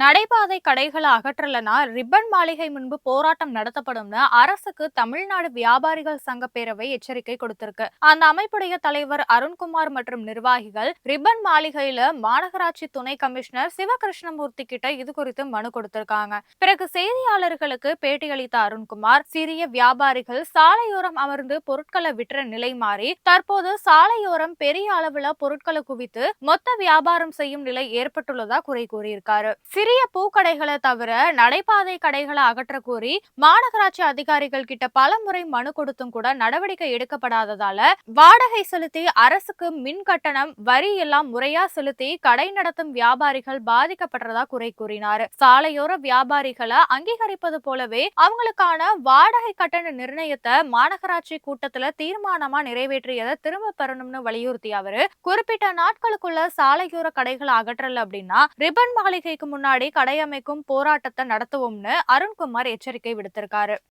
நடைபாதை கடைகளை அகற்றலனா ரிப்பன் மாளிகை முன்பு போராட்டம் நடத்தப்படும்னு அரசுக்கு தமிழ்நாடு வியாபாரிகள் சங்க பேரவை எச்சரிக்கை கொடுத்திருக்கு. அந்த அமைப்புடைய தலைவர் அருண்குமார் மற்றும் நிர்வாகிகள் ரிப்பன் மாளிகையில மாநகராட்சி துணை கமிஷனர் சிவகிருஷ்ணமூர்த்தி கிட்ட இது குறித்து மனு கொடுத்திருக்காங்க. பிறகு செய்தியாளர்களுக்கு பேட்டியளித்த அருண்குமார், சிறிய வியாபாரிகள் சாலையோரம் அமர்ந்து பொருட்களை விற்ற நிலை மாறி தற்போது சாலையோரம் பெரிய அளவுல பொருட்களை குவித்து மொத்த வியாபாரம் செய்யும் நிலை ஏற்பட்டுள்ளதா குறை கூறியிருக்காரு. சிறிய பூக்கடைகளை தவிர நடைபாதை கடைகளை அகற்ற கோரி மாநகராட்சி அதிகாரிகள் கிட்ட பல முறை மனு கொடுத்தும் கூட நடவடிக்கை எடுக்கப்படாததால வாடகை செலுத்தி அரசுக்கு மின் கட்டணம் வரி எல்லாம் முறையா செலுத்தி கடை நடத்தும் வியாபாரிகள் பாதிக்கப்படுறதா குறை கூறினார். சாலையோர வியாபாரிகளை அங்கீகரிப்பது போலவே அவங்களுக்கான வாடகை கட்டண நிர்ணயத்தை மாநகராட்சி கூட்டத்துல தீர்மானமா நிறைவேற்றியதை திரும்ப பெறணும்னு வலியுறுத்திய அவரு, குறிப்பிட்ட நாட்களுக்குள்ள சாலையோர கடைகளை அகற்றல அப்படின்னா ரிப்பன் மாளிகைக்கு முன்னாடி கடை அமைக்கும் போராட்டத்தை நடத்துவோம்னு அருண்குமார் எச்சரிக்கை விடுத்திருக்காரு.